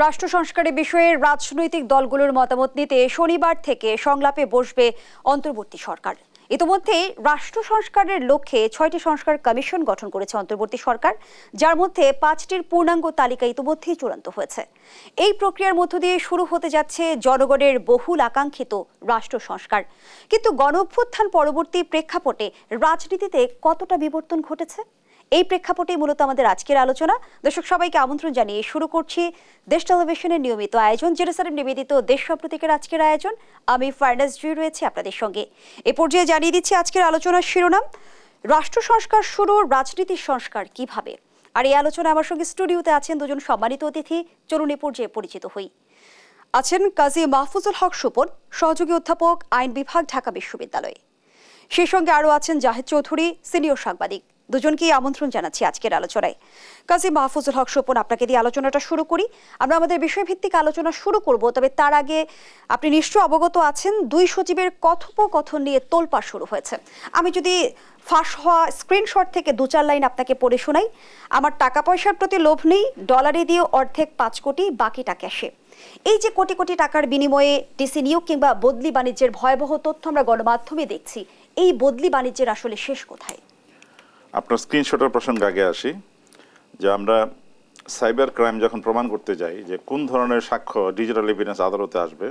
রাষ্ট্র সংস্কারের বিষয়ে রাজনৈতিক দলগুলোর মতামত নিতে শনিবার থেকে সংলাপে বসবে অন্তর্বর্তী সরকার। ইতিমধ্যে রাষ্ট্র সংস্কারের লক্ষ্যে ৬টি সংস্কার কমিশন গঠন করেছে অন্তর্বর্তী সরকার, যার মধ্যে ৫টির পূর্ণাঙ্গ তালিকা ইতিমধ্যেই চূড়ান্ত হয়েছে। এই প্রক্রিয়ার মধ্য দিয়ে শুরু হতে যাচ্ছে জনগণের বহুল আকাঙ্ক্ষিত রাষ্ট্র সংস্কার। কিন্তু গণঅভ্যুত্থান পরবর্তী প্রেক্ষাপটে রাজনীতিতে কতটা বিবর্তন ঘটেছে, এই প্রেক্ষাপটেই মূলত আমাদের আজকের আলোচনা। দর্শক সবাইকে আমন্ত্রণ জানিয়ে শুরু করছি দেশ টেলিভিশনের নিয়মিত আয়োজন জেরুসালেম নিবেদিত দেশ সম্প্রতিকের আজকের আয়োজন। আমি ফারনাজ জুই রয়েছি আপনাদের সঙ্গে। এ পর্যায়ে জানিয়ে দিচ্ছি আজকের আলোচনার শিরোনাম, রাষ্ট্র সংস্কার শুরু, রাজনীতির সংস্কার কিভাবে। আর এই আলোচনা আমার সঙ্গে স্টুডিওতে আছেন দুজন সম্মানিত অতিথি। চলুন এ পর্যায়ে পরিচিত হই। আছেন কাজী মাহফুজুল হক সুপন, সহযোগী অধ্যাপক, আইন বিভাগ, ঢাকা বিশ্ববিদ্যালয়। সেই সঙ্গে আরও আছেন জাহেদ চৌধুরী, সিনিয়র সাংবাদিক। দুজনকেই আমন্ত্রণ জানাচ্ছি আজকের আলোচনায়। কাজী মাহফুজুল হক সুপন, আপনাকে দিয়ে আলোচনাটা শুরু করি। আমরা আমাদের বিষয়ভিত্তিক আলোচনা শুরু করব, তবে তার আগে আপনি নিশ্চয় অবগত আছেন দুই সচিবের কথোপকথন নিয়ে তোলপাড় শুরু হয়েছে। আমি যদি ফাঁস হওয়া স্ক্রিনশট থেকে ২-৪ লাইন আপনাকে পড়ে শোনাই। আমার টাকা পয়সার প্রতি লোভ নেই, ডলারে দিয়ে অর্ধেক ৫ কোটি, বাকিটা ক্যাশে। এই যে কোটি কোটি টাকার বিনিময়ে ডিসি নিয়োগ কিংবা বদলি বাণিজ্যের ভয়াবহ তথ্য আমরা গণমাধ্যমে দেখছি, এই বদলি বাণিজ্যের আসলে শেষ কোথায়? আপনার স্ক্রিনশটের প্রসঙ্গে আগে আসি, যে আমরা সাইবার ক্রাইম যখন প্রমাণ করতে যাই যে কোন ধরনের সাক্ষ্য ডিজিটাল এভিডেন্স আদালতে আসবে,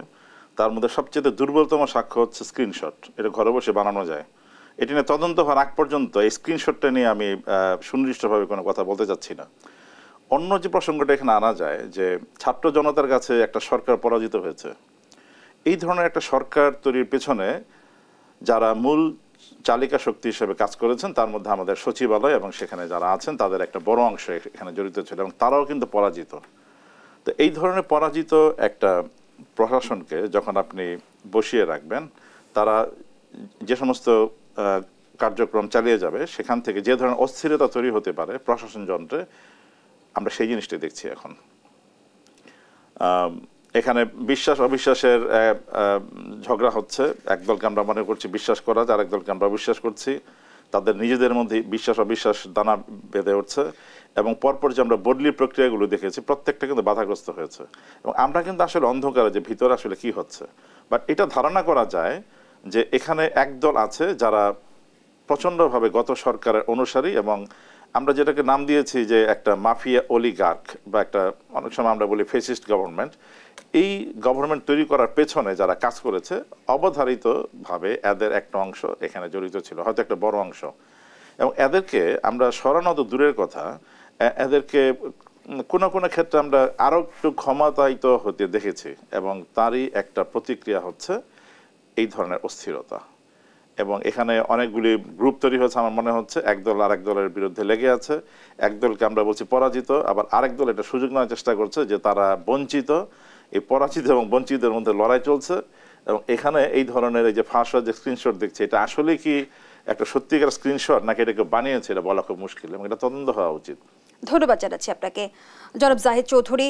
তার মধ্যে সবচেয়ে দুর্বলতম সাক্ষ্য হচ্ছে স্ক্রিনশট। এটা ঘরে বসে বানানো যায়। এটি নিয়ে তদন্ত হওয়ার আগ পর্যন্ত এই স্ক্রিনশটটা নিয়ে আমি সুনির্দিষ্টভাবে কোনো কথা বলতে চাচ্ছি না। অন্য যে প্রসঙ্গটা এখানে আনা যায়, যে ছাত্র জনতার কাছে একটা সরকার পরাজিত হয়েছে। এই ধরনের একটা সরকার তৈরির পেছনে যারা মূল চালিকা শক্তি হিসেবে কাজ করেছেন, তার মধ্যে আমাদের সচিবালয় এবং সেখানে যারা আছেন তাদের একটা বড় অংশ এখানে জড়িত ছিল, এবং তারাও কিন্তু পরাজিত। তো এই ধরনের পরাজিত একটা প্রশাসনকে যখন আপনি বসিয়ে রাখবেন, তারা যে সমস্ত কার্যক্রম চালিয়ে যাবে, সেখান থেকে যে ধরনের অস্থিরতা তৈরি হতে পারে প্রশাসন যন্ত্রে, আমরা সেই জিনিসটাই দেখছি এখন। এখানে বিশ্বাস অবিশ্বাসের ঝগড়া হচ্ছে। একদলকে আমরা মনে করছি বিশ্বাস করা, আর একদলকে আমরা অবিশ্বাস করছি। তাদের নিজেদের মধ্যে বিশ্বাস অবিশ্বাস দানা বেঁধে উঠছে, এবং পরপর যে আমরা বদলির প্রক্রিয়াগুলো দেখেছি, প্রত্যেকটা কিন্তু বাধাগ্রস্ত হয়েছে। এবং আমরা কিন্তু আসলে অন্ধকারে যে ভিতরে আসলে কি হচ্ছে, বাট এটা ধারণা করা যায় যে এখানে একদল আছে যারা প্রচণ্ডভাবে গত সরকারের অনুসারী, এবং আমরা যেটাকে নাম দিয়েছি যে একটা মাফিয়া অলিগার্ক, বা একটা অনেক সময় আমরা বলি ফেসিস্ট গভর্নমেন্ট। এই গভর্নমেন্ট তৈরি করার পেছনে যারা কাজ করেছে, অবধারিতভাবে এদের একটা অংশ এখানে জড়িত ছিল, হয়তো একটা বড় অংশ। এবং এদেরকে আমরা সরানো তো দূরের কথা, এদেরকে কোনো কোনো ক্ষেত্রে আমরা আরও একটু ক্ষমতায়িত হতে দেখেছি, এবং তারই একটা প্রতিক্রিয়া হচ্ছে এই ধরনের অস্থিরতা। এবং এখানে অনেকগুলি গ্রুপ তৈরি হয়েছে। আমার মনে হচ্ছে একদল আরেক দলের বিরুদ্ধে লেগে আছে। একদলকে আমরা বলছি পরাজিত, আবার আরেক দল এটা সুযোগ নেওয়ার চেষ্টা করছে যে তারা বঞ্চিত। এই পরাজিত এবং বঞ্চিতের মধ্যে লড়াই চলছে। এবং এখানে এই ধরনের এই যে ফাঁস হওয়ার যে স্ক্রিনশট দেখছি, এটা আসলে কি একটা সত্যিকার স্ক্রিনশট নাকি এটাকে বানিয়েছে, এটা বলা খুব মুশকিল, এবং এটা তদন্ত হওয়া উচিত। ধন্যবাদ জানাচ্ছি আপনাকে। জনাব জাহেদ চৌধুরী,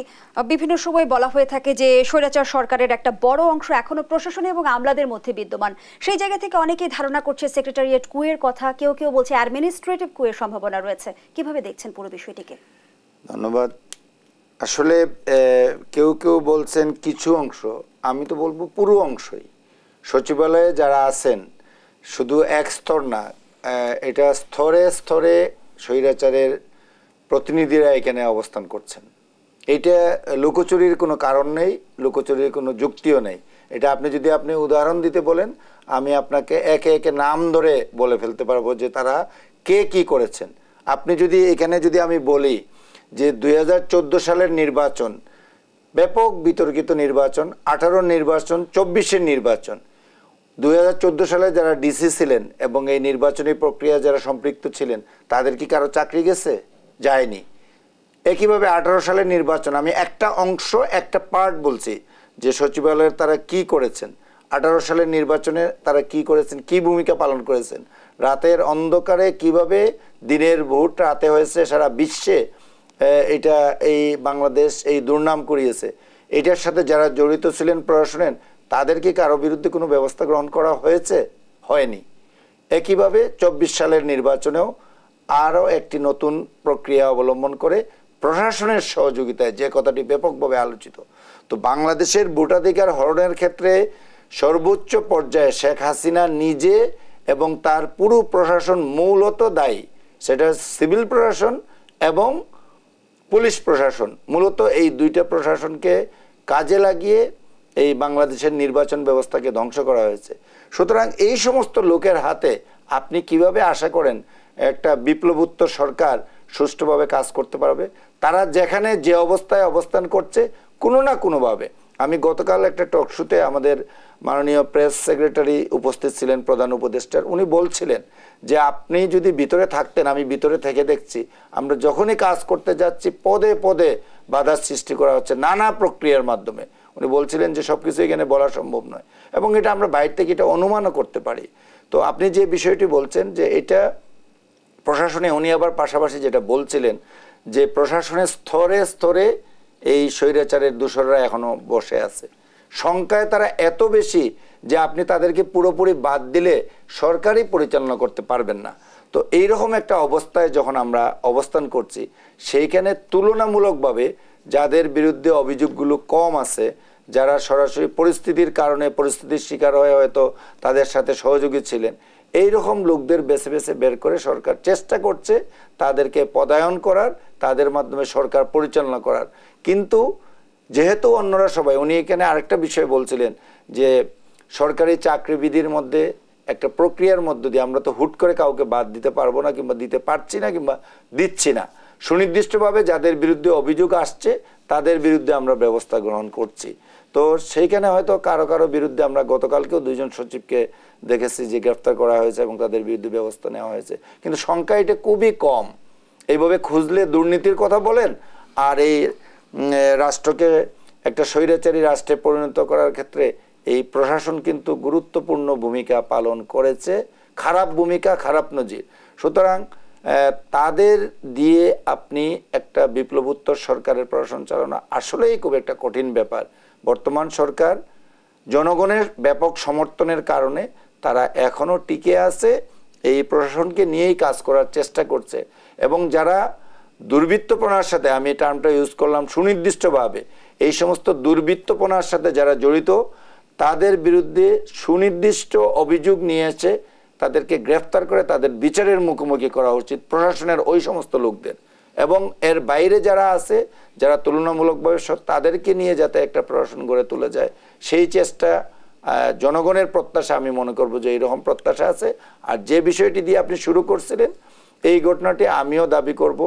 বিভিন্ন সময় বলা হয়ে থাকে যে স্বৈরাচার সরকারের একটা বড় অংশ এখনো প্রশাসন এবং আমলাদের মধ্যে বিদ্যমান। সেই জায়গা থেকে অনেকেই ধারণা করছে সেক্রেটারিয়েট কুয়ের কথা, কেউ কেউ বলছে অ্যাডমিনিস্ট্রেটিভ কুয়ের সম্ভাবনা রয়েছে। কিভাবে দেখছেন পুরো বিষয়টিকে? ধন্যবাদ। আসলে কেউ কেউ বলছেন কিছু অংশ, আমি তো বলবো পুরো অংশই। সচিবালয়ে যারা আছেন শুধু এক স্তর না, এটা স্তরে স্তরে স্বৈরাচারের প্রতিনিধিরা এখানে অবস্থান করছেন। এইটা লুকোচুরির কোনো কারণ নেই, লুকোচুরির কোনো যুক্তিও নেই। এটা আপনি উদাহরণ দিতে বলেন, আমি আপনাকে একে একে নাম ধরে বলে ফেলতে পারবো যে তারা কে কি করেছেন। আপনি যদি এখানে যদি আমি বলি যে ২০১৪ সালের নির্বাচন ব্যাপক বিতর্কিত নির্বাচন, 18 নির্বাচন, 24-এর নির্বাচন, ২০১৪ সালে যারা ডিসি ছিলেন এবং এই নির্বাচনী প্রক্রিয়া যারা সম্পৃক্ত ছিলেন, তাদের কি কারো চাকরি গেছে? যায়নি। একইভাবে 18 সালের নির্বাচন, আমি একটা অংশ একটা পার্ট বলছি যে সচিবালয়ের তারা কি করেছেন, 18 সালের নির্বাচনে তারা কি করেছেন, কি ভূমিকা পালন করেছেন, রাতের অন্ধকারে কিভাবে দিনের ভোট রাতে হয়েছে, সারা বিশ্বে এটা এই বাংলাদেশ এই দুর্নাম করিয়েছে। এটার সাথে যারা জড়িত ছিলেন প্রশাসনের, তাদের কি কারো বিরুদ্ধে কোনো ব্যবস্থা গ্রহণ করা হয়েছে? হয়নি। একইভাবে 24 সালের নির্বাচনেও আরও একটি নতুন প্রক্রিয়া অবলম্বন করে প্রশাসনের সহযোগিতায়, যে কথাটি ব্যাপকভাবে আলোচিত। তো বাংলাদেশের ভোটাধিকার হরণের ক্ষেত্রে সর্বোচ্চ পর্যায়ে শেখ হাসিনা নিজে এবং তার পুরো প্রশাসন মূলত দায়ী। সেটা সিভিল প্রশাসন এবং পুলিশ প্রশাসন, মূলত এই দুইটা প্রশাসনকে কাজে লাগিয়ে এই বাংলাদেশের নির্বাচন ব্যবস্থাকে ধ্বংস করা হয়েছে। সুতরাং এই সমস্ত লোকের হাতে আপনি কিভাবে আশা করেন একটা বিপ্লবোত্তর সরকার সুষ্ঠুভাবে কাজ করতে পারবে? তারা যেখানে যে অবস্থায় অবস্থান করছে কোনো না কোনোভাবে, আমি গতকাল একটা টক শোতে আমাদের মাননীয় প্রেস সেক্রেটারি উপস্থিত ছিলেন, প্রধান উপদেষ্টার, উনি বলছিলেন যে আপনি যদি ভিতরে থাকতেন, আমি ভিতরে থেকে দেখছি, আমরা যখনই কাজ করতে যাচ্ছি পদে পদে বাধার সৃষ্টি করা হচ্ছে নানা প্রক্রিয়ার মাধ্যমে। উনি বলছিলেন যে সবকিছু এখানে বলা সম্ভব নয়, এবং এটা আমরা বাইরে থেকে এটা অনুমানও করতে পারি। তো আপনি যে বিষয়টি বলছেন যে এটা প্রশাসনে, উনি আবার পাশাপাশি যেটা বলছিলেন যে প্রশাসনের স্তরে স্তরে এই স্বৈরাচারের দোসররা এখনো বসে আছে, সংখ্যায় তারা এত বেশি যে আপনি তাদেরকে পুরোপুরি বাদ দিলে সরকারই পরিচালনা করতে পারবেন না। তো এইরকম একটা অবস্থায় যখন আমরা অবস্থান করছি, সেইখানে তুলনামূলকভাবে যাদের বিরুদ্ধে অভিযোগগুলো কম আছে, যারা সরাসরি পরিস্থিতির কারণে পরিস্থিতির শিকার হয়ে হয়তো তাদের সাথে সহযোগী ছিলেন, এই রকম লোকদের বেছে বেছে বের করে সরকার চেষ্টা করছে তাদেরকে পদায়ন করার, তাদের মাধ্যমে সরকার পরিচালনা করার। কিন্তু যেহেতু অন্যরা সবাই, উনি এখানে আরেকটা বিষয় বলছিলেন যে সরকারি চাকরিবিধির মধ্যে একটা প্রক্রিয়ার মধ্য দিয়ে আমরা তো হুট করে কাউকে বাদ দিতে পারবো না, কিংবা দিতে পারছি না, কিংবা দিচ্ছি না। সুনির্দিষ্টভাবে যাদের বিরুদ্ধে অভিযোগ আসছে তাদের বিরুদ্ধে আমরা ব্যবস্থা গ্রহণ করছি। তো সেইখানে হয়তো কারো কারো বিরুদ্ধে আমরা গতকালকেও 2 জন সচিবকে দেখেছি যে গ্রেফতার করা হয়েছে এবং তাদের বিরুদ্ধে ব্যবস্থা নেওয়া হয়েছে, কিন্তু সংখ্যা এটা খুবই কম। এইভাবে খুঁজলে দুর্নীতির কথা বলেন, আর এই রাষ্ট্রকে একটা স্বৈরাচারী রাষ্ট্রে পরিণত করার ক্ষেত্রে এই প্রশাসন কিন্তু গুরুত্বপূর্ণ ভূমিকা পালন করেছে, খারাপ ভূমিকা, খারাপ নজির। সুতরাং তাদের দিয়ে আপনি একটা বিপ্লবোত্তর সরকারের প্রশাসন চালানো আসলেই খুব একটা কঠিন ব্যাপার। বর্তমান সরকার জনগণের ব্যাপক সমর্থনের কারণে তারা এখনো টিকে আছে, এই প্রশাসনকে নিয়েই কাজ করার চেষ্টা করছে। এবং যারা দুর্বৃত্তপনার সাথে, আমি এই টার্মটা ইউজ করলাম সুনির্দিষ্টভাবে, এই সমস্ত দুর্বৃত্তপনার সাথে যারা জড়িত তাদের বিরুদ্ধে সুনির্দিষ্ট অভিযোগ নিয়ে এসে তাদেরকে গ্রেফতার করে তাদের বিচারের মুখোমুখি করা উচিত প্রশাসনের ওই সমস্ত লোকদের। এবং এর বাইরে যারা আছে, যারা তুলনামূলকভাবে তাদেরকে নিয়ে যাতে একটা প্রশাসন গড়ে তোলা যায়, সেই চেষ্টা জনগণের প্রত্যাশা, আমি মনে করবো যে এইরকম প্রত্যাশা আছে। আর যে বিষয়টি দিয়ে আপনি শুরু করছিলেন, এই ঘটনাটি আমিও দাবি করব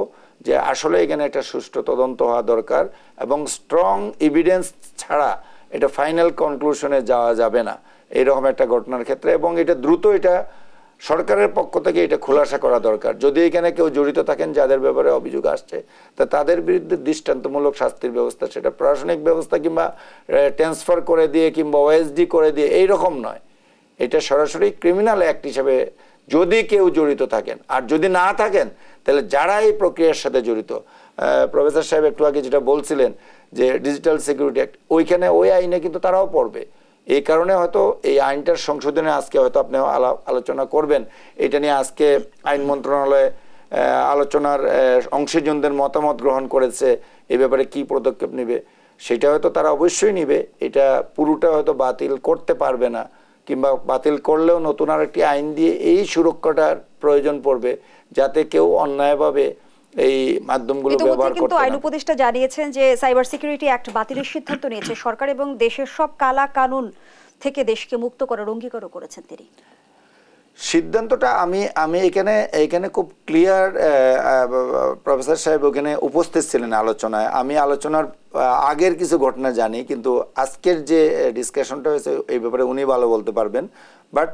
যে আসলে এখানে একটা সুষ্ঠু তদন্ত হওয়া দরকার, এবং স্ট্রং এভিডেন্স ছাড়া এটা ফাইনাল কনক্লুশনে যাওয়া যাবে না এইরকম একটা ঘটনার ক্ষেত্রে। এবং এটা দ্রুত, এটা সরকারের পক্ষ থেকে এটা খোলাসা করা দরকার। যদি এখানে কেউ জড়িত থাকেন যাদের ব্যাপারে অভিযোগ আসছে, তা তাদের বিরুদ্ধে দৃষ্টান্তমূলক শাস্তির ব্যবস্থা, সেটা প্রশাসনিক ব্যবস্থা কিংবা ট্রান্সফার করে দিয়ে কিংবা ওএসডি করে দিয়ে এইরকম নয়, এটা সরাসরি ক্রিমিনাল অ্যাক্ট হিসেবে যদি কেউ জড়িত থাকেন। আর যদি না থাকেন তাহলে যারা এই প্রক্রিয়ার সাথে জড়িত, প্রফেসর সাহেব একটু আগে যেটা বলছিলেন যে ডিজিটাল সিকিউরিটি অ্যাক্ট, ওইখানে ওই আইনে কিন্তু তারাও পড়বে। এই কারণে হয়তো এই আইনটার সংশোধনে আজকে হয়তো আপনি আলোচনা করবেন, এটা নিয়ে আজকে আইন মন্ত্রণালয়ে আলোচনার অংশীজনদের মতামত গ্রহণ করেছে, এই ব্যাপারে কি পদক্ষেপ নেবে সেটা হয়তো তারা অবশ্যই নেবে। এটা পুরোটা হয়তো বাতিল করতে পারবে না, কিংবা বাতিল করলেও নতুন আরেকটি আইন দিয়ে এই সুরক্ষাটার প্রয়োজন পড়বে যাতে কেউ অন্যায়ভাবে এই মাধ্যমগুলো ব্যবহার করতে না। আইন উপদেষ্টা জানিয়েছেন যে সাইবার সিকিউরিটি অ্যাক্ট বাতিলের সিদ্ধান্ত নিয়েছে সরকার, এবং দেশের সব কালা কানুন থেকে দেশকে মুক্ত করার অঙ্গীকারও করেছেন তিনি। সিদ্ধান্তটা আমি এখানে খুব ক্লিয়ার, প্রফেসর সাহেব ওখানে উপস্থিত ছিলেন আলোচনায়। আমি আলোচনার আগের কিছু ঘটনা জানি, কিন্তু আজকের যে ডিসকাশনটা হয়েছে এই ব্যাপারে উনি ভালো বলতে পারবেন। বাট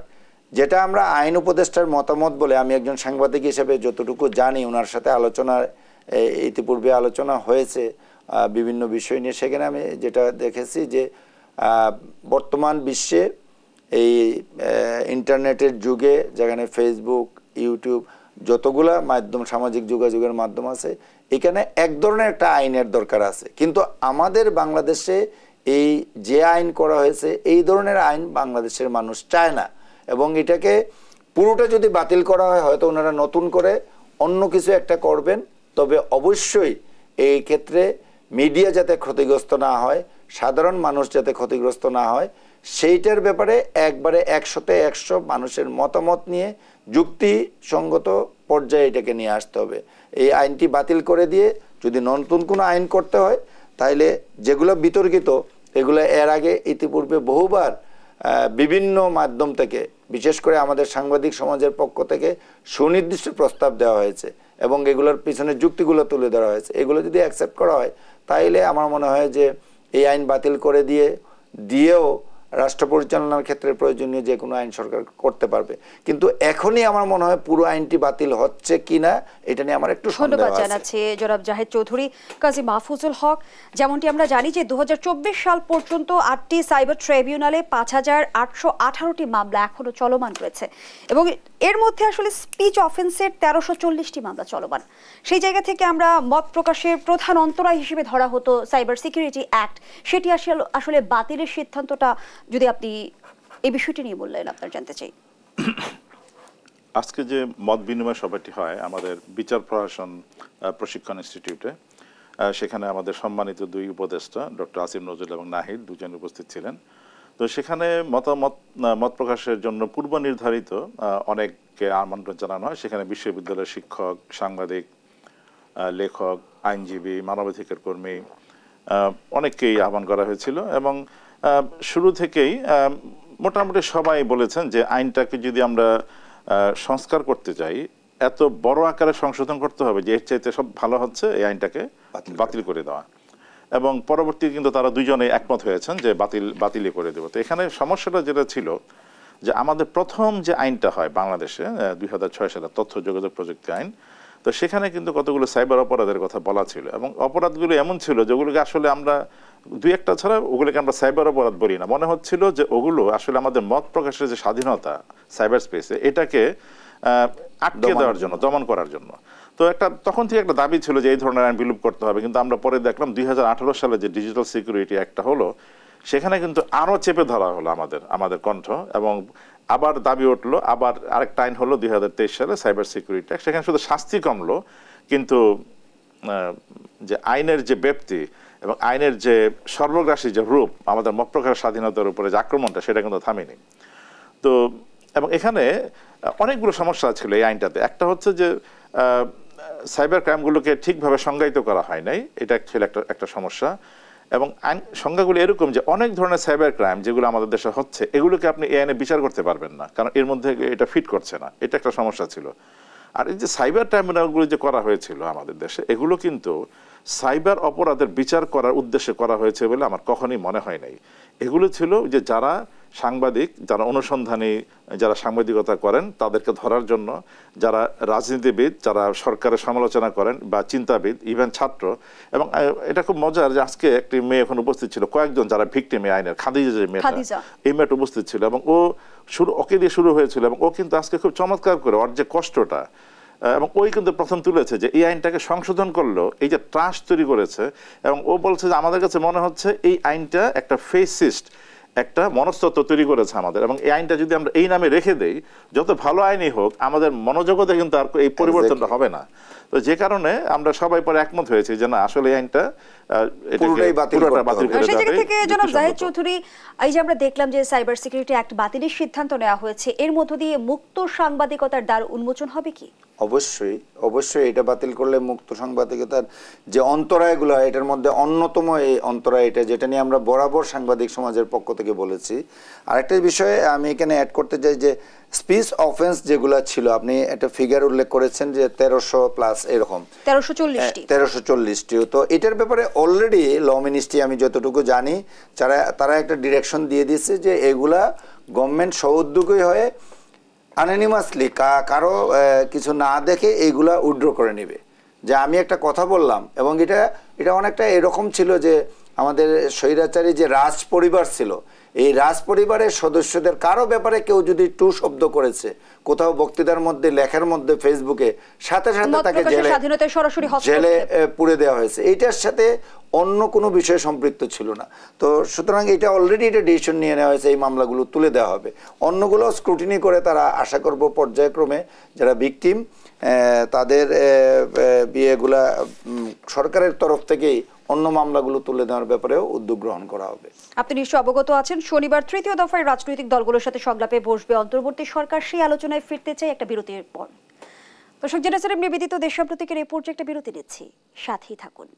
যেটা আমরা আইন উপদেষ্টার মতামত বলে, আমি একজন সাংবাদিক হিসেবে যতটুকু জানি, ওনার সাথে ইতিপূর্বে আলোচনা হয়েছে বিভিন্ন বিষয় নিয়ে। সেখানে আমি যেটা দেখেছি যে বর্তমান বিশ্বে এই ইন্টারনেটের যুগে, যেখানে ফেসবুক, ইউটিউব, যতগুলা মাধ্যম, সামাজিক যোগাযোগের মাধ্যম আছে, এখানে এক ধরনের একটা আইনের দরকার আছে। কিন্তু আমাদের বাংলাদেশে এই যে আইন করা হয়েছে, এই ধরনের আইন বাংলাদেশের মানুষ চায় না। এবং এটাকে পুরোটা যদি বাতিল করা হয়, হয়তো ওনারা নতুন করে অন্য কিছু একটা করবেন, তবে অবশ্যই এই ক্ষেত্রে মিডিয়া যাতে ক্ষতিগ্রস্ত না হয়, সাধারণ মানুষ যাতে ক্ষতিগ্রস্ত না হয়, সেইটার ব্যাপারে একবারে 100% মানুষের মতামত নিয়ে যুক্তিসঙ্গত পর্যায়ে এটাকে নিয়ে আসতে হবে। এই আইনটি বাতিল করে দিয়ে যদি নতুন কোনো আইন করতে হয়, তাইলে যেগুলো বিতর্কিত এগুলো এর আগে ইতিপূর্বে বহুবার বিভিন্ন মাধ্যম থেকে, বিশেষ করে আমাদের সাংবাদিক সমাজের পক্ষ থেকে সুনির্দিষ্ট প্রস্তাব দেওয়া হয়েছে এবং এগুলোর পিছনে যুক্তিগুলো তুলে ধরা হয়েছে। এগুলো যদি অ্যাকসেপ্ট করা হয়, তাইলে আমার মনে হয় যে এই আইন বাতিল করে দিয়েও রাষ্ট্র পরিচালনার ক্ষেত্রে প্রয়োজনীয় যে কোনো আইন সরকার করতে পারবে। কিন্তু এখনই আমার মনে হয় পুরো আইনটি বাতিল হচ্ছে কিনা এটা নিয়ে আমার একটু সন্দেহ আছে। ধন্যবাদ জানাচ্ছি জনাব জাহেদ চৌধুরী। কাজী মাহফুজুল হক, যেমনটি আমরা জানি যে 2024 সাল পর্যন্ত 8টি সাইবার ট্রাইব্যুনালে 5818টি মামলা এখনো চলমান রয়েছে এবং এর মধ্যে আসলে স্পিচ অফেন্সের 1340টি মামলা চলমান। সেই জায়গা থেকে আমরা মত প্রকাশের প্রধান অন্তরায় হিসেবে ধরা হতো সাইবার সিকিউরিটি অ্যাক্ট, সেটি আসলে বাতিলের সিদ্ধান্তটা যদি আপনি এই বিষয়টি নিয়ে বললেন, আপনার জানতে চাই। আজকে যে মত বিনিময় সভাটি হয় আমাদের বিচার প্রশাসন প্রশিক্ষণ ইনস্টিটিউটে, সেখানে আমাদের সম্মানিত দুই উপদেষ্টা ডক্টর আসিম নজরুল এবং নাহিদ দুজন উপস্থিত ছিলেন। তো সেখানে মত প্রকাশের জন্য পূর্ব নির্ধারিত অনেককে আমন্ত্রণ জানানো হয়। সেখানে বিশ্ববিদ্যালয়ের শিক্ষক, সাংবাদিক, লেখক, আইনজীবী, মানবাধিকার কর্মী অনেককেই আহ্বান করা হয়েছিল এবং শুরু থেকেই মোটামুটি সবাই বলেছেন যে আইনটাকে যদি আমরা সংস্কার করতে চাই, এত বড় আকারে সংশোধন করতে হবে যে এর চাইতে সব ভালো হচ্ছে এই আইনটাকে বাতিল করে দেওয়া। এবং পরবর্তী কিন্তু তারা দুইজনে একমত হয়েছেন যে বাতিল করে দেব। তো এখানে সমস্যাটা যেটা ছিল যে আমাদের প্রথম যে আইনটা হয় বাংলাদেশে 2006 সালে তথ্য যোগাযোগ প্রযুক্তি আইন, তো সেখানে কিন্তু কতগুলো সাইবার অপরাধের কথা বলা ছিল এবং অপরাধগুলো এমন ছিল যেগুলোকে আসলে আমরা দুই একটা ছাড়া ওগুলোকে আমরা সাইবার অপরাধ বলি না। মনে হচ্ছিল যে ওগুলো আসলে আমাদের মত প্রকাশের যে স্বাধীনতা সাইবার স্পেসে এটাকে আটকে দেওয়ার জন্য, দমন করার জন্য। তো তখন থেকে একটা দাবি ছিল যে এই ধরনের আইন বিলুপ করতে হবে। কিন্তু আমরা পরে দেখলাম 2018 সালে যে ডিজিটাল সিকিউরিটি একটা হলো, সেখানে কিন্তু আরও চেপে ধরা হলো আমাদের কণ্ঠ এবং আবার দাবি উঠলো, আবার আরেকটা আইন হলো 2023 সালে সাইবার সিকিউরিটি অ্যাক্ট। সেখানে শুধু শাস্তি কমলো, কিন্তু যে আইনের যে ব্যাপ্তি এবং আইনের যে সর্বগ্রাসী যে রূপ আমাদের মত প্রকাশের স্বাধীনতার উপরে যে আক্রমণটা, সেটা কিন্তু থামেনি। তো এবং এখানে অনেকগুলো সমস্যা ছিল এই আইনটাতে। একটা হচ্ছে যে সাইবার ক্রাইমগুলোকে ঠিকভাবে সংজ্ঞায়িত করা হয় নাই, এটা ছিল একটা সমস্যা। এবং আইন সংজ্ঞাগুলো এরকম যে অনেক ধরনের সাইবার ক্রাইম যেগুলো আমাদের দেশে হচ্ছে এগুলোকে আপনি এই আইনে বিচার করতে পারবেন না, কারণ এর মধ্যে এটা ফিট করছে না, এটা একটা সমস্যা ছিল। আর এই যে সাইবার ট্রাইব্যুনালগুলো যে করা হয়েছিল আমাদের দেশে, এগুলো কিন্তু সাইবার অপরাধের বিচার করার উদ্দেশ্যে করা হয়েছে বলে আমার কখনোই মনে হয় নাই। এগুলো ছিল যে যারা সাংবাদিক, যারা অনুসন্ধানী, যারা সাংবাদিকতা করেন তাদেরকে ধরার জন্য, যারা রাজনীতিবিদ, যারা সরকারের সমালোচনা করেন বা চিন্তাবিদ, ইভেন ছাত্র। এবং এটা খুব মজার যে আজকে একটি মেয়ে এখন উপস্থিত ছিল, কয়েকজন যারা ভিকটিম এই আইনের, খাদিজা যে মেয়েটা, এই মেয়েটা উপস্থিত ছিল এবং ওকে দিয়ে শুরু হয়েছিল এবং ও কিন্তু আজকে খুব চমৎকার করে ওর যে কষ্টটা, এবং ওই কিন্তু প্রথম তুলেছে যে এই আইনটাকে সংশোধন করলো, এই যে ট্রাস্ট তৈরি করেছে। এবং ও বলছে যে আমাদের কাছে মনে হচ্ছে এই আইনটা একটা ফেসিস্ট একটা মনস্তত্ব তৈরি করেছে আমাদের, এবং এই আইনটা যদি আমরা এই নামে রেখে দেই, যত ভালো আইনই হোক, আমাদের মনোজগতে কিন্তু আর এই পরিবর্তনটা হবে না। তো যে কারণে আমরা সবাই পরে একমত হয়েছি যে না, আসলে এই আইনটা জনাব জাহেদ চৌধুরী, এই যে আমরা দেখলাম যে সাইবার সিকিউরিটি অ্যাক্ট বাতিলের সিদ্ধান্ত নেওয়া হয়েছে, এর মধ্য দিয়ে মুক্ত সাংবাদিকতার দ্বার উন্মোচন হবে কি? অবশ্যই এটা বাতিল করলে মুক্ত সাংবাদিকতার যে অন্তরায়গুলো, এটার মধ্যে অন্যতম এই অন্তরায় এটা, যেটা নিয়ে আমরা বরাবর সাংবাদিক সমাজের পক্ষ থেকে বলেছি। আরেকটা বিষয়ে আমি এখানে অ্যাড করতে চাই যে স্পিচ অফেন্স যেগুলো ছিল, আপনি একটা ফিগার উল্লেখ করেছেন যে 1300+ এরকম 1340টি। তো এটার ব্যাপারে অলরেডি ল মিনিস্ট্রি, আমি যতটুকু জানি, তারা একটা ডিরেকশন দিয়ে দিচ্ছে যে এগুলা গভর্নমেন্ট সহোদ্যোগী হয়ে অ্যানোনিমাসলি কারো কিছু না দেখে এইগুলা উইথড্র করে নেবে। যে আমি একটা কথা বললাম, এবং এটা অনেকটা এরকম ছিল যে আমাদের স্বৈরাচারী যে রাজ পরিবার ছিল, এই রাজ পরিবারের সদস্যদের কারো ব্যাপারে কেউ যদি টু শব্দ করেছে কোথাও বক্তৃতার মধ্যে, লেখার মধ্যে, ফেসবুকে, সাথে সাথে তাকে জেলে পুরে দেওয়া হয়েছে। এইটার সাথে অন্য কোনো বিষয় সম্পৃক্ত ছিল না। তো সুতরাং এটা অলরেডি এটা ডিসিশন নিয়ে নেওয়া হয়েছে, এই মামলাগুলো তুলে দেওয়া হবে। অন্যগুলো স্ক্রুটিনি করে তারা আশা করব পর্যায়ক্রমে যারা ভিকটিম তাদের বিয়েগুলা সরকারের তরফ থেকেই অন্য মামলাগুলো তুলে দেওয়ার ব্যাপারেও উদ্যোগ গ্রহণ করা হবে। আপনি নিশ্চয় অবগত আছেন, শনিবার তৃতীয় দফায় রাজনৈতিক দলগুলোর সাথে সংলাপে বসবে অন্তর্বর্তী সরকার। সেই আলোচনায় ফিরতে চাই একটা বিরতির পর। দর্শক, জেনেছিলেন নিবেদিত দেশ সাম্প্রতিকের এই পর্যায়ে একটা বিরতি নিচ্ছি, সাথেই থাকুন।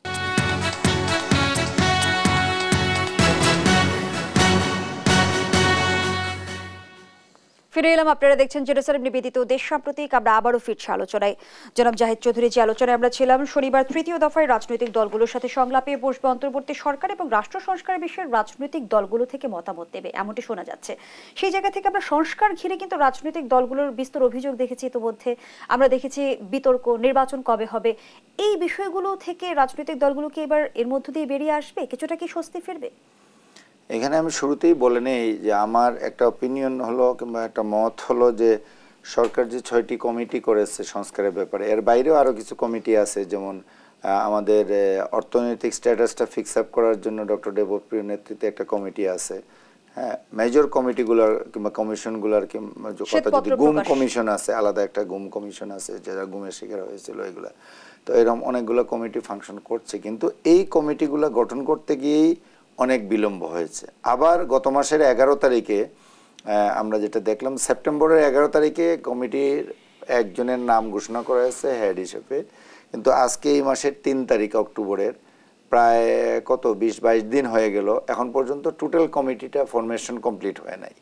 ফিরে এলাম, আপনারা দেখছেন জেরুসালেম নিবেদিত দেশ সাম্প্রতিক। আমরা আবারও ফিরছি আলোচনায়। জনাব জাহিদ চৌধুরী, যে আলোচনায় আমরা ছিলাম, শনিবার তৃতীয় দফায় রাজনৈতিক দলগুলোর সাথে সংলাপে বসবে অন্তর্বর্তী সরকার এবং রাষ্ট্র সংস্কারের বিষয়ে রাজনৈতিক দলগুলো থেকে মতামত দেবে, এমনটি শোনা যাচ্ছে। সেই জায়গা থেকে আমরা সংস্কার ঘিরে কিন্তু রাজনৈতিক দলগুলোর বিস্তর অভিযোগ দেখেছি ইতিমধ্যে। আমরা দেখেছি বিতর্ক, নির্বাচন কবে হবে, এই বিষয়গুলো থেকে রাজনৈতিক দলগুলো কি এবার এর মধ্য দিয়ে বেরিয়ে আসবে? কিছুটা কি স্বস্তি ফিরবে? এখানে আমি শুরুতেই বলে নেই যে আমার একটা অপিনিয়ন হলো কিংবা একটা মত হলো যে সরকার যে 6টি কমিটি করেছে সংস্কারের ব্যাপারে, এর বাইরেও আরও কিছু কমিটি আছে। যেমন আমাদের অর্থনৈতিক স্ট্যাটাসটা ফিক্স আপ করার জন্য ডক্টর দেবপ্রিয় নেতৃত্বে একটা কমিটি আছে। হ্যাঁ, মেজর কমিটিগুলোর কিংবা কমিশনগুলোর কথা যদি গুম কমিশন আছে, আলাদা একটা গুম কমিশন আছে যারা গুমের শিকার হয়েছিল এগুলা। তো এরকম অনেকগুলো কমিটি ফাংশন করছে, কিন্তু এই কমিটিগুলো গঠন করতে গিয়েই অনেক বিলম্ব হয়েছে। আবার গত মাসের 11 তারিখে আমরা যেটা দেখলাম, সেপ্টেম্বরের 11 তারিখে কমিটির একজনের নাম ঘোষণা করা হয়েছে হেড হিসেবে, কিন্তু আজকে এই মাসের 3 তারিখ অক্টোবরের, প্রায় কত 20-22 দিন হয়ে গেল, এখন পর্যন্ত টোটাল কমিটিটা ফরমেশন কমপ্লিট হয় নাই।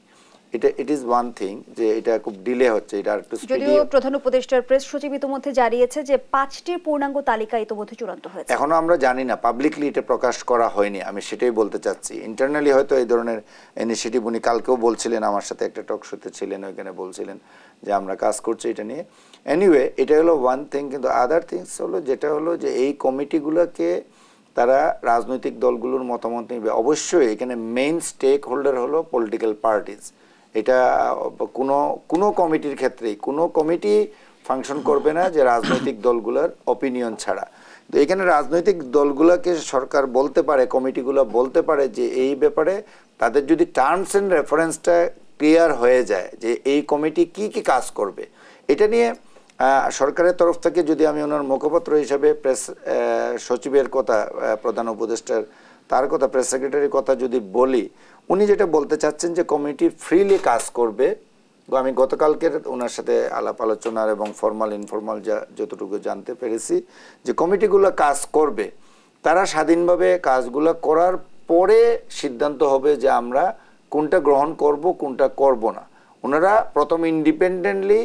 ইট ইজ ওয়ান থিং যে এটা খুব ডিলে হচ্ছে। এটা একটু যদিও প্রধান উপদেষ্টার প্রেস সচিব ইতিমধ্যে জানিয়েছে যে 5টির পূর্ণাঙ্গ তালিকা ইতিমধ্যে চূড়ান্ত হয়েছে। এখনো আমরা জানি না, পাবলিকলি এটা প্রকাশ করা হয়নি, আমি সেটাই বলতে চাচ্ছি। ইন্টারনালি হয়তো এই ধরনের ইনিশিয়েটিভ উনি কালকেও বলছিলেন, আমার সাথে একটা টক শোতে ছিলেন, ওইখানে বলছিলেন যে আমরা কাজ করছি এটা নিয়ে। এনিওয়ে, এটা হলো ওয়ান থিং, কিন্তু আদার থিংস হলো যেটা হলো যে এই কমিটিগুলোকে তারা রাজনৈতিক দলগুলোর মতামত নেবে। অবশ্যই এখানে মেইন স্টেক হোল্ডার হলো পলিটিক্যাল পার্টিজ। এটা কোনো কমিটির ক্ষেত্রেই কোনো কমিটি ফাংশন করবে না যে রাজনৈতিক দলগুলোর অপিনিয়ন ছাড়া। তো এখানে রাজনৈতিক দলগুলোকে সরকার বলতে পারে, কমিটিগুলো বলতে পারে যে এই ব্যাপারে তাদের যদি টার্মস অ্যান্ড রেফারেন্সটা ক্লিয়ার হয়ে যায় যে এই কমিটি কি কি কাজ করবে, এটা নিয়ে সরকারের তরফ থেকে যদি আমি ওনার মুখপাত্র হিসাবে প্রেস সচিবের কথা, প্রধান উপদেষ্টার তার কথা, প্রেস সেক্রেটারির কথা যদি বলি, উনি যেটা বলতে চাচ্ছেন যে কমিটি ফ্রিলি কাজ করবে। আমি গতকালকের ওনার সাথে আলাপ আলোচনার এবং ফর্মাল ইনফর্মাল যতটুকু জানতে পেরেছি যে কমিটিগুলো কাজ করবে, তারা স্বাধীনভাবে কাজগুলো করার পরে সিদ্ধান্ত হবে যে আমরা কোনটা গ্রহণ করব কোনটা করব না। ওনারা প্রথম ইন্ডিপেন্ডেন্টলি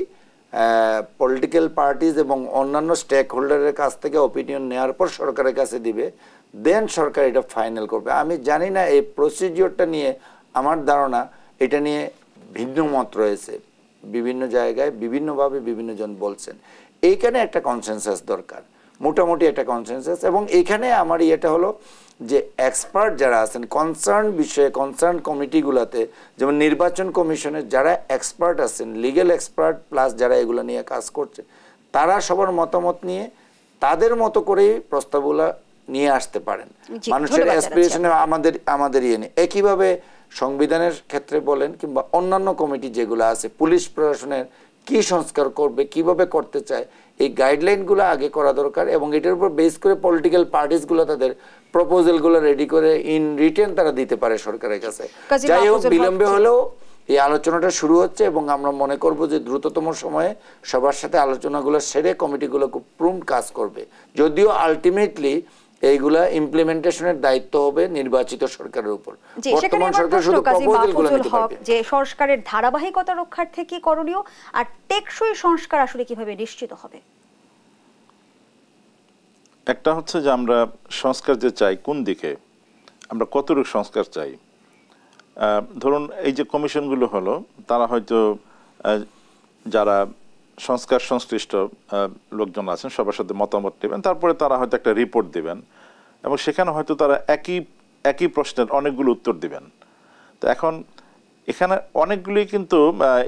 পলিটিক্যাল পার্টিজ এবং অন্যান্য স্টেক হোল্ডারের কাছ থেকে অপিনিয়ন নেওয়ার পর সরকারের কাছে দিবে, দেন সরকার এটা ফাইনাল করবে। আমি জানি না এই প্রসিডিওরটা নিয়ে, আমার ধারণা এটা নিয়ে ভিন্ন মত রয়েছে, বিভিন্ন জায়গায় বিভিন্নভাবে বিভিন্নজন বলছেন। এইখানে একটা কনসেনসাস দরকার, মোটামুটি একটা কনসেনসাস। এবং এইখানে আমার ইয়েটা হলো যে এক্সপার্ট যারা আছেন কনসার্ন বিষয়ে, কনসার্ন কমিটিগুলোতে, যেমন নির্বাচন কমিশনের যারা এক্সপার্ট আছেন, লিগ্যাল এক্সপার্ট প্লাস যারা এগুলো নিয়ে কাজ করছে, তারা সবার মতামত নিয়ে তাদের মতো করেই প্রস্তাবগুলো নিয়ে আসতে পারেন। মানুষের অ্যাসপিরেশনে আমাদের ইয়ে নেই। একইভাবে সংবিধানের ক্ষেত্রে বলেন কিংবা অন্যান্য কমিটি যেগুলো আছে, পুলিশ প্রশাসনের কি সংস্কার করবে, কিভাবে করতে চায়, এই গাইডলাইনগুলো আগে করা দরকার। এবং এটার উপর বেস করে পলিটিক্যাল পার্টিসগুলো তাদের প্রপোজালগুলো রেডি করে ইন রিটেন তারা দিতে পারে সরকারের কাছে। যাই হোক, বিলম্বে হলেও এই আলোচনাটা শুরু হচ্ছে এবং আমরা মনে করব যে দ্রুততম সময়ে সবার সাথে আলোচনাগুলো সেরে কমিটিগুলো খুব প্রম্পট কাজ করবে। যদিও আলটিমেটলি এইগুলা ইমপ্লিমেন্টেশনের দায়িত্ব হবে নির্বাচিত সরকারের উপর। বর্তমান সরকার শুধু প্রপোজালগুলো নিতে পারবে। যে সংস্কারের ধারাবাহিকতা রক্ষার্থে কি করণীয় আর টেকসই সংস্কার আসলে কিভাবে নিশ্চিত হবে? একটা হচ্ছে যে আমরা সংস্কার যে চাই কোন দিকে, আমরা কতটুকু সংস্কার চাই। ধরুন এই যে কমিশনগুলো হলো, তারা হয়তো যারা সংস্কার সংশ্লিষ্ট লোকজন আছেন সবার সাথে মতামত নেবেন, তারপরে তারা হয়তো একটা রিপোর্ট দিবেন এবং সেখানে হয়তো তারা একই প্রশ্নের অনেকগুলো উত্তর দিবেন। তো এখন এখানে অনেকগুলি কিন্তু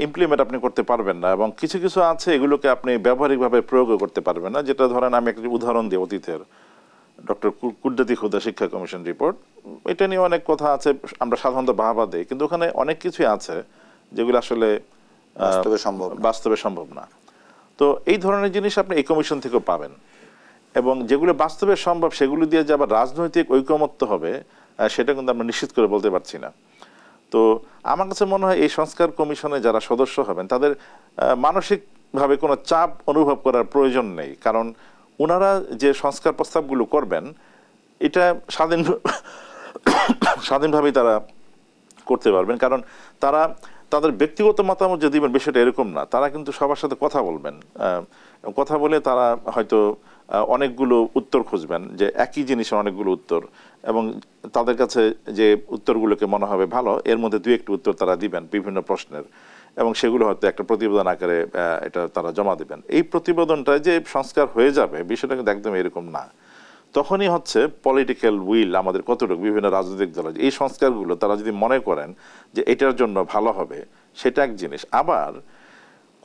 ইমপ্লিমেন্ট আপনি করতে পারবেন না, এবং কিছু কিছু আছে এগুলোকে আপনি ব্যবহারিকভাবে প্রয়োগও করতে পারবেন না। যেটা ধরেন আমি একটা উদাহরণ দিই অতীতের ডক্টর কুদ্দতি খুদা শিক্ষা কমিশন রিপোর্ট, এটা নিয়ে অনেক কথা আছে, আমরা সাধারণত বাহবা দিই, কিন্তু ওখানে অনেক কিছুই আছে যেগুলো আসলে বাস্তবে সম্ভব না। তো এই ধরনের জিনিস আপনি এই কমিশন থেকেও পাবেন, এবং যেগুলো বাস্তবে সম্ভব সেগুলো দিয়ে যে আবার রাজনৈতিক ঐকমত্য হবে সেটা কিন্তু আমরা নিশ্চিত করে বলতে পারছি না। তো আমার কাছে মনে হয় এই সংস্কার কমিশনে যারা সদস্য হবেন তাদের মানসিকভাবে কোনো চাপ অনুভব করার প্রয়োজন নেই, কারণ ওনারা যে সংস্কার প্রস্তাবগুলো করবেন এটা স্বাধীনভাবেই তারা করতে পারবেন, কারণ তারা তাদের ব্যক্তিগত মতামত যে দিবেন বিষয়টা এরকম না, তারা কিন্তু সবার সাথে কথা বলবেন, কথা বলে তারা হয়তো অনেকগুলো উত্তর খুঁজবেন, যে একই জিনিসের অনেকগুলো উত্তর, এবং তাদের কাছে যে উত্তরগুলোকে মনে হবে ভালো এর মধ্যে দুই একটি উত্তর তারা দিবেন বিভিন্ন প্রশ্নের, এবং সেগুলো হয়তো একটা প্রতিবেদন আকারে এটা তারা জমা দিবেন। এই প্রতিবেদনটা যে সংস্কার হয়ে যাবে বিষয়টা কিন্তু একদম এরকম না। তখনই হচ্ছে পলিটিক্যাল উইল আমাদের কতটুকু বিভিন্ন রাজনৈতিক দল এই সংস্কারগুলো তারা যদি মনে করেন যে এটার জন্য ভালো হবে সেটা এক জিনিস। আবার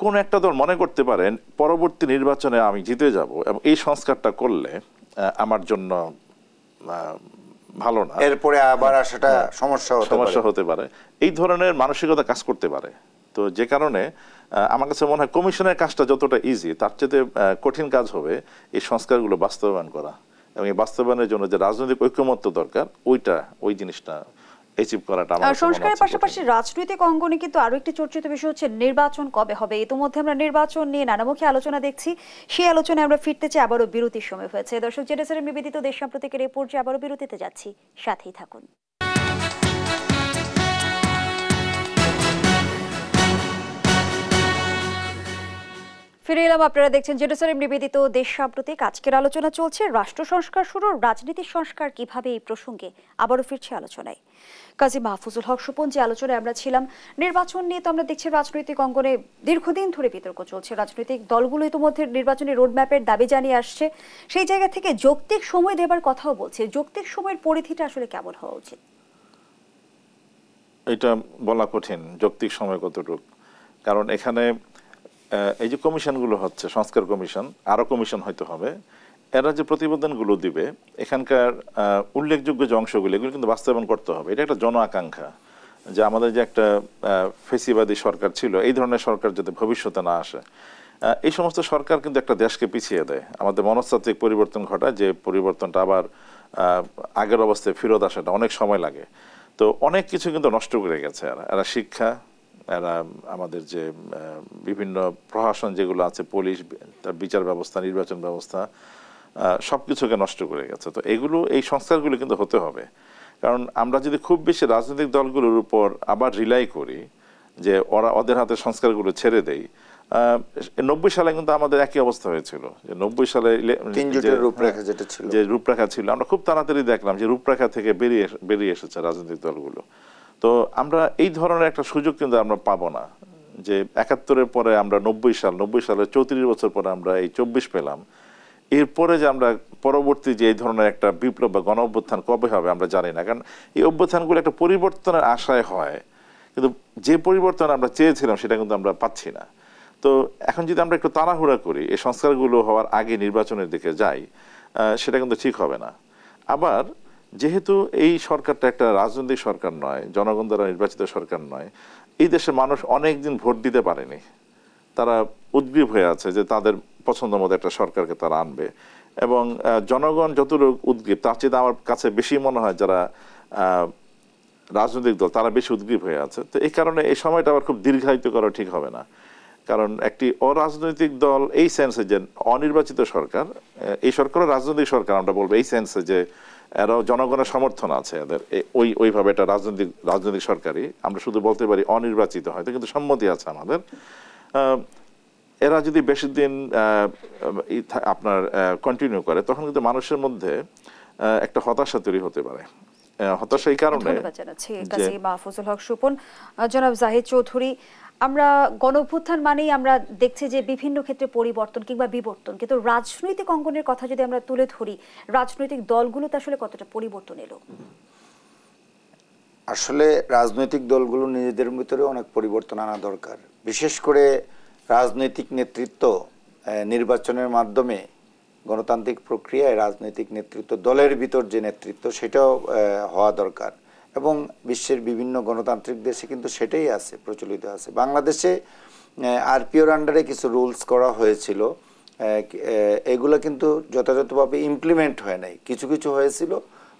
কোন একটা দল মনে করতে পারেন পরবর্তী নির্বাচনে আমি জিতে যাব এবং এই সংস্কারটা করলে আমার জন্য ভালো না, এরপরে আবার আসাটা সমস্যা হতে পারে, এই ধরনের মানসিকতা কাজ করতে পারে। তো যে কারণে আমার কাছে মনে হয় কমিশনের কাজটা যতটা ইজি তার চেয়ে কঠিন কাজ হবে এই সংস্কারগুলো বাস্তবায়ন করা, এবং এই বাস্তবায়নের জন্য যে রাজনৈতিক ঐকমত্য দরকার ওই জিনিসটা অ্যাচিভ করাটা আমার সংস্কারের পাশাপাশি রাজনৈতিক অঙ্গনে কিন্তু আরো একটি চর্চিত বিষয় হচ্ছে নির্বাচন কবে হবে। ইতিমধ্যে আমরা নির্বাচন নিয়ে নানামুখী আলোচনা দেখছি, সেই আলোচনায় আমরা ফিরতে চাই, আবারও বিরতির সময় হয়েছে। দর্শক, জেনেসের নিবেদিত দেশ সাম্প্রতিকের এই পর্যায়ে আবারও বিরতিতে যাচ্ছি, সাথেই থাকুন। ফিরে এলাম, আপনারা দেখছেন জেরুজালেম নিবেদিত দেশ সাম্প্রতিক। আজকের আলোচনা চলছে রাষ্ট্র সংস্কার শুরু, রাজনীতির সংস্কার কিভাবে, এই প্রসঙ্গে আবারও ফিরছে আলোচনায়। কাজী মাহফুজুল হক স্বপন, যে আলোচনায় আমরা ছিলাম নির্বাচন নিয়ে, তো আমরা দেখছি রাজনৈতিক অঙ্গনে দীর্ঘদিন ধরে বিতর্ক চলছে। রাজনৈতিক দলগুলো ইতিমধ্যে নির্বাচনী রোডম্যাপের দাবি জানিয়ে আসছে, সেই জায়গা থেকে যৌক্তিক সময় দেবার কথাও বলছে। যৌক্তিক সময়ের পরিধিটা আসলে কেমন হওয়া উচিত এটা বলা কঠিন, যৌক্তিক সময় কতটুকু, কারণ এখানে এই যে কমিশনগুলো হচ্ছে, সংস্কার কমিশন, আরো কমিশন হয়তো হবে, এরা যে প্রতিবেদনগুলো দিবে এখানকার উল্লেখযোগ্য যে অংশগুলো এগুলো কিন্তু বাস্তবায়ন করতে হবে। এটা একটা জন আকাঙ্ক্ষা যে আমাদের যে একটা ফেসিবাদী সরকার ছিল, এই ধরনের সরকার যাতে ভবিষ্যতে না আসে। এই সমস্ত সরকার কিন্তু একটা দেশকে পিছিয়ে দেয়, আমাদের মনস্তাত্ত্বিক পরিবর্তন ঘটায়, যে পরিবর্তনটা আবার আগের অবস্থায় ফেরত আসাটা অনেক সময় লাগে। তো অনেক কিছু কিন্তু নষ্ট করে গেছে এরা শিক্ষা, এরা আমাদের যে বিভিন্ন প্রশাসন যেগুলো আছে, পুলিশ, তার বিচার ব্যবস্থা, নির্বাচন ব্যবস্থা, সবকিছুকে নষ্ট করে গেছে। তো এই সংস্কারগুলো কিন্তু হতে হবে, কারণ আমরা যদি খুব বেশি রাজনৈতিক দলগুলোর উপর আবার রিলাই করি যে ওদের হাতে সংস্কারগুলো ছেড়ে দেই, 90 সালে কিন্তু আমাদের একই অবস্থা হয়েছিল, যে 90 সালে যে রূপরেখা ছিল আমরা খুব তাড়াতাড়ি দেখলাম যে রূপরেখা থেকে বেরিয়ে এসেছে রাজনৈতিক দলগুলো। তো আমরা এই ধরনের একটা সুযোগ কিন্তু আমরা পাবো না, যে 71-এর পরে আমরা 90 সালের 34 বছর পরে আমরা এই 24 পেলাম, এরপরে যে আমরা পরবর্তী যে এই ধরনের একটা বিপ্লব বা গণ অভ্যুত্থান কবে হবে আমরা জানি না, কারণ এই অভ্যুত্থানগুলো একটা পরিবর্তনের আশায় হয়, কিন্তু যে পরিবর্তন আমরা চেয়েছিলাম সেটা কিন্তু আমরা পাচ্ছি না। তো এখন যদি আমরা একটু তাড়াহুড়া করি এই সংস্কারগুলো হওয়ার আগে নির্বাচনের দিকে যাই, সেটা কিন্তু ঠিক হবে না। আবার যেহেতু এই সরকারটা একটা রাজনৈতিক সরকার নয়, জনগণ দ্বারা নির্বাচিত সরকার নয়, এই দেশের মানুষ অনেক দিন ভোট দিতে পারেনি, তারা উদ্গ্রীব হয়ে আছে যে তাদের পছন্দ মতো একটা সরকারকে তারা আনবে, এবং জনগণ যতটুকু উদ্গ্রীব তার চেয়ে আমার কাছে বেশি মনে হয় যারা রাজনৈতিক দল তারা বেশি উদ্গ্রীব হয়ে আছে। তো এই কারণে এই সময়টা আবার খুব দীর্ঘায়িত করা ঠিক হবে না, কারণ একটি অরাজনৈতিক দল এই সেন্সে যে অনির্বাচিত সরকার, এই সরকারও রাজনৈতিক সরকার আমরা বলবো এই সেন্সে যে এরাও জনগণের সমর্থন আছে এদের, ওইভাবে একটা রাজনৈতিক সরকারই আমরা শুধু বলতে পারি অনির্বাচিত হয়তো, কিন্তু সম্মতি আছে আমাদের। এরা যদি বেশি দিন আপনার কন্টিনিউ করে তখন কিন্তু মানুষের মধ্যে একটা হতাশা তৈরি হতে পারে। হতাশা এই কারণে। কাজী মাহফুজুল হক স্বপন। জনাব জাহিদ চৌধুরী, আমরা গণঅভ্যুত্থান মানেই আমরা দেখছি যে বিভিন্ন ক্ষেত্রে পরিবর্তন কিংবা বিবর্তন, কিন্তু রাজনৈতিক অঙ্গনের কথা যদি আমরা তুলে ধরি, রাজনৈতিক দলগুলোতে আসলে কতটা পরিবর্তন এলো? এটা বলা কঠিন, যৌক্তিক সময় কতটুকু, কারণ এখানে অনেকগুলি কিন্তু আসলে রাজনৈতিক দলগুলো নিজেদের ভিতরে অনেক পরিবর্তন আনা দরকার, বিশেষ করে রাজনৈতিক নেতৃত্ব নির্বাচনের মাধ্যমে গণতান্ত্রিক প্রক্রিয়ায় রাজনৈতিক নেতৃত্ব দলের ভিতর যে নেতৃত্ব সেটাও হওয়া দরকার এবং বিশ্বের বিভিন্ন গণতান্ত্রিক দেশে কিন্তু সেটাই আছে, প্রচলিত আছে। বাংলাদেশে আরপিওর আন্ডারে কিছু রুলস করা হয়েছিল, এগুলো কিন্তু যথাযথভাবে ইমপ্লিমেন্ট হয় নাই, কিছু কিছু হয়েছিল,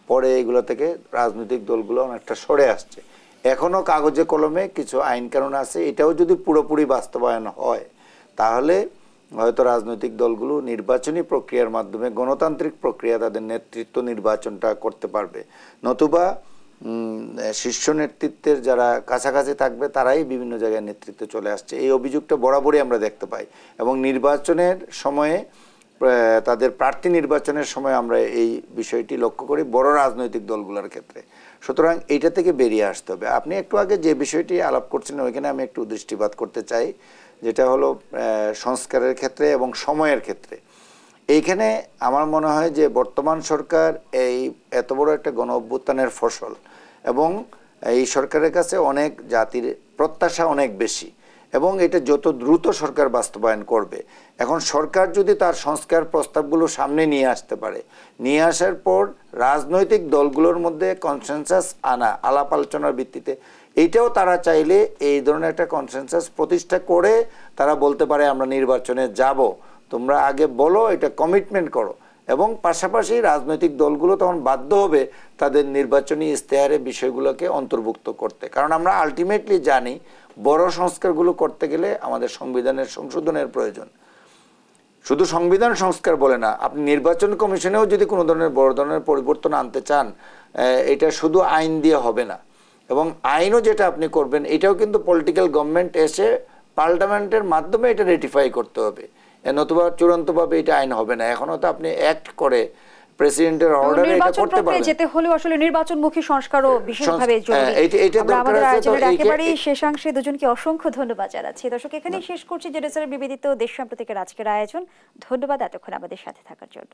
পরে এগুলো থেকে রাজনৈতিক দলগুলো অনেকটা সরে আসছে। এখনও কাগজে কলমে কিছু আইন কানুন আছে, এটাও যদি পুরোপুরি বাস্তবায়ন হয় তাহলে হয়তো রাজনৈতিক দলগুলো নির্বাচনী প্রক্রিয়ার মাধ্যমে গণতান্ত্রিক প্রক্রিয়া তাদের নেতৃত্ব নির্বাচনটা করতে পারবে। নতুবা শীর্ষ নেতৃত্বের যারা কাছাকাছি থাকবে তারাই বিভিন্ন জায়গায় নেতৃত্বে চলে আসছে, এই অভিযোগটা বরাবরই আমরা দেখতে পাই এবং নির্বাচনের সময়ে তাদের প্রার্থী নির্বাচনের সময় আমরা এই বিষয়টি লক্ষ্য করি বড় রাজনৈতিক দলগুলোর ক্ষেত্রে। সুতরাং এইটা থেকে বেরিয়ে আসতে হবে। আপনি একটু আগে যে বিষয়টি আলাপ করছেন ওইখানে আমি একটু দৃষ্টিপাত করতে চাই, যেটা হলো সংস্কারের ক্ষেত্রে এবং সময়ের ক্ষেত্রে। এইখানে আমার মনে হয় যে বর্তমান সরকার এই এত বড় একটা গণ অভ্যুত্থানের ফসল এবং এই সরকারের কাছে অনেক জাতির প্রত্যাশা অনেক বেশি এবং এটা যত দ্রুত সরকার বাস্তবায়ন করবে। এখন সরকার যদি তার সংস্কার প্রস্তাবগুলো সামনে নিয়ে আসতে পারে, নিয়ে আসার পর রাজনৈতিক দলগুলোর মধ্যে কনসেনসাস আনা, আলাপ আলোচনার ভিত্তিতে, এইটাও তারা চাইলে এই ধরনের একটা কনসেনসাস প্রতিষ্ঠা করে তারা বলতে পারে আমরা নির্বাচনে যাব, তোমরা আগে বলো, এটা কমিটমেন্ট করো। এবং পাশাপাশি রাজনৈতিক দলগুলো তখন বাধ্য হবে তাদের নির্বাচনী ইশতেহারে বিষয়গুলোকে অন্তর্ভুক্ত করতে, কারণ আমরা আলটিমেটলি জানি বড় সংস্কারগুলো করতে গেলে আমাদের সংবিধানের সংশোধনের প্রয়োজন। শুধু সংবিধান সংস্কার বলে না, আপনি নির্বাচন কমিশনেও যদি কোনো ধরনের বড় ধরনের পরিবর্তন আনতে চান, এটা শুধু আইন দিয়ে হবে না। এবং আইনও যেটা আপনি করবেন এটাও কিন্তু পলিটিক্যাল গভর্নমেন্ট এসে পার্লামেন্টের মাধ্যমে এটা রেটিফাই করতে হবে, নতুবা চূড়ান্তভাবে এটা আইন হবে না। এখনও তো আপনি অ্যাক্ট করে প্রেসিডেন্টের অর্ডারে এটা করতে পারবেন। যেতে হলেও আসলে নির্বাচনমুখী সংস্কারও বিশেষভাবে জরুরি। আমরা আমাদের আয়োজনের একেবারেই শেষাংশে দুজনকে অসংখ্য ধন্যবাদ জানাচ্ছি। দর্শক, এখানেই শেষ করছি জেনেসারের বিবেদিত দেশ সাম্প্রতিকের আজকের আয়োজন। ধন্যবাদ এতক্ষণ আমাদের সাথে থাকার জন্য।